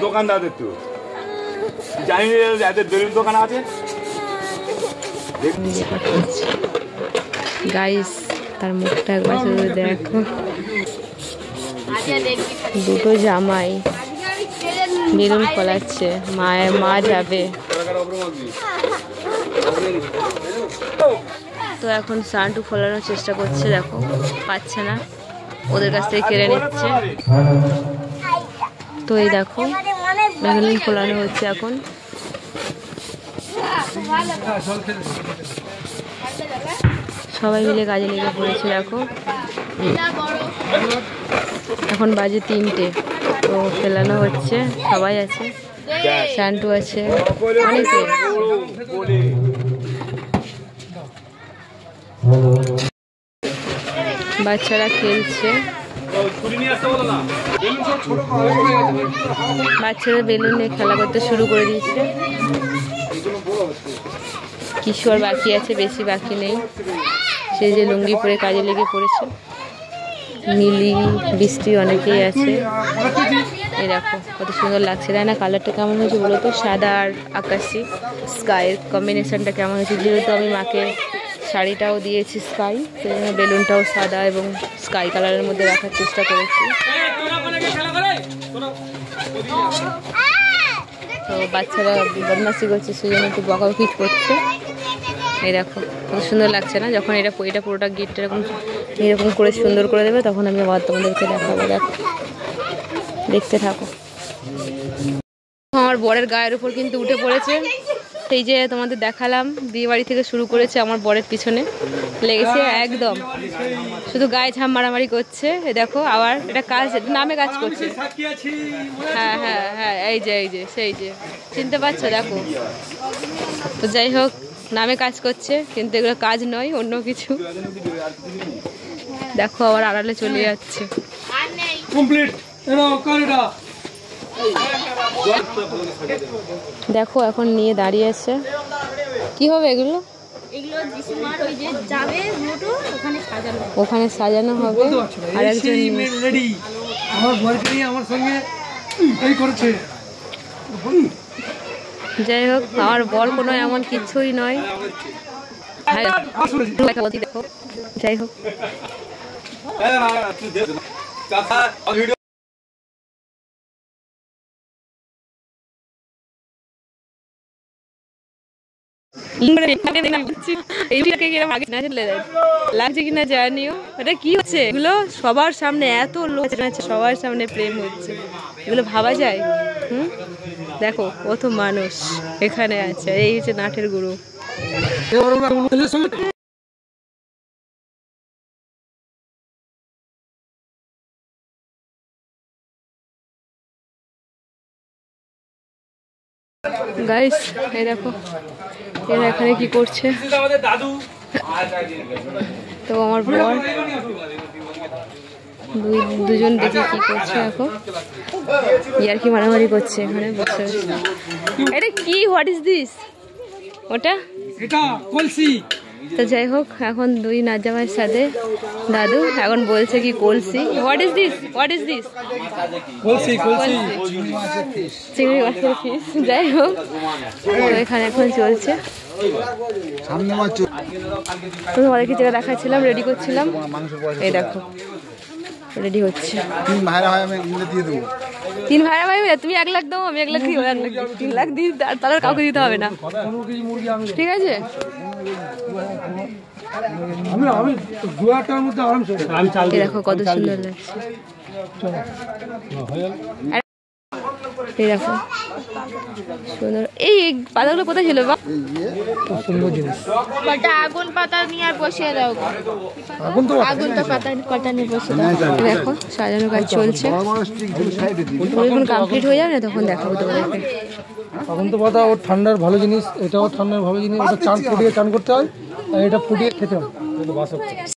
দোকানদারদের তো জানি এদের দলিল দোকান আছে। গাইস তার মুখটা একবার শুধু দেখো, দুটো জামাই বেলুন ফলাচ্ছে, মা যাবে। তো এখন সান্টু ফলানোর চেষ্টা করছে, দেখো পাচ্ছে না, ওদের কাছ থেকে কেড়ে নিচ্ছে। তো এই দেখো বেলুন ফলানো হচ্ছে এখন। সবাই মিলে কাজে লেগে পড়েছে, দেখো এখন বাজে 3টে। তো ফেলানো হচ্ছে, সবাই আছে, সান্টু আছে, অনেকে। বাচ্চারা খেলছে, বাচ্চারা বেলুন নিয়ে খেলা করতে শুরু করে দিয়েছে। কিশোর বাকি আছে, বেশি বাকি নেই। সে যে লুঙ্গি পরে কাজে লেগে পড়েছে। মিলি, বৃষ্টি অনেকেই আছে। এই দেখো কত সুন্দর লাগছে, তাই না? কালারটা কেমন হয়েছে বলো তো? সাদা আর আকাশি স্কাইয়ের কম্বিনেশনটা কেমন হয়েছে? যেহেতু আমি মাকে শাড়িটাও দিয়েছি স্কাই, সেই জন্য বেলুনটাও সাদা এবং স্কাই কালারের মধ্যে রাখার চেষ্টা করেছি। তো বাচ্চারা বদমাশি করছে, সেই জন্য একটু বকাবকি করছে। এই দেখো কত সুন্দর লাগছে না? যখন এটা পুরোটা গিটটা এরকম করে সুন্দর করে দেবে, তখন আমি আবার তোমাদেরকে দেখাবো। দেখো, দেখতে থাকো। আমার বরের গায়ের উপর কিন্তু উঠে পড়েছে, সেই যে তোমাদের দেখালাম, বিয়ে বাড়ি থেকে শুরু করেছে আমার বরের পিছনে লেগেছে একদম, শুধু গায়ে ঝাম মারামারি করছে। দেখো আবার এটা কাজ নামে কাজ করছে। হ্যাঁ হ্যাঁ হ্যাঁ, এই যে সেই যে চিনতে পারছো? দেখো, তো যাই হোক, নামে কাজ করছে, কিন্তু এগুলো কাজ নয়, অন্য কিছু। দেখো আবার আড়ালে চলে যাচ্ছে। দেখো এখন নিয়ে দাঁড়িয়ে আছে। কি হবে এগুলো? ওখানে সাজানো হবে। আর একজন যাই হোক, আমার বর কোনো এমন কিছুই নয়। দেখো যাই হোক, লাগছে কিনা জানিও। এটা কি হচ্ছে এগুলো? সবার সামনে এত লোক আছে, সবার সামনে প্রেম হচ্ছে, এগুলো ভাবা যায়? দেখো কত মানুষ এখানে আছে। এই হচ্ছে নাটের গুরু। গাইস এই দেখো এরা এখানে কি করছে। তো আমার বর দুজন দেখি কি করছে এখন, ইয়ার কি মারামারি করছে এখানে বসে। এটা কি? What is this? ওটা কলসি। তো যাই হোক, এখন দুই নাজামার সাথে দাদু এখন বলছে কি কলসি। What is this? What is this? কলসি, কলসি, চিংড়ি মাছের ফিস। যাই হোক, এখানে এখন চলছে। তো তোমাদের কিছু দেখাচ্ছিলাম, রেডি করছিলাম। এই দেখো রেডি হচ্ছে। 3 ভাইরা ভাই মিলে তুমি 1 লাখ দাও, আমি 1 লাখ দিই, 3 লাখ দিই, তাহলে কাউকে দিতে হবে না, ঠিক আছে? দেখো কত সুন্দর লাগছে। এই দেখো সুন্দর। এই পাতাগুলো কোথায় ছিল? সুন্দর জিনিস। আগুন পাতা নিয়ে আর বসিয়ে দাও। আগুন তো পাতা কটা নিয়ে বসিয়ে দাও। দেখো সাজানোর কাজ চলছে, যখন কমপ্লিট হয়ে যাবে না তখন দেখাবো তোমাদেরকে। আগুন তো পাতা ওর ঠান্ডার ভালো জিনিস, এটাও ঠান্ডার ভালো জিনিস। ওটা চান ফুটিয়ে চান করতে হয়, আর এটা ফুটিয়ে খেতে হয়।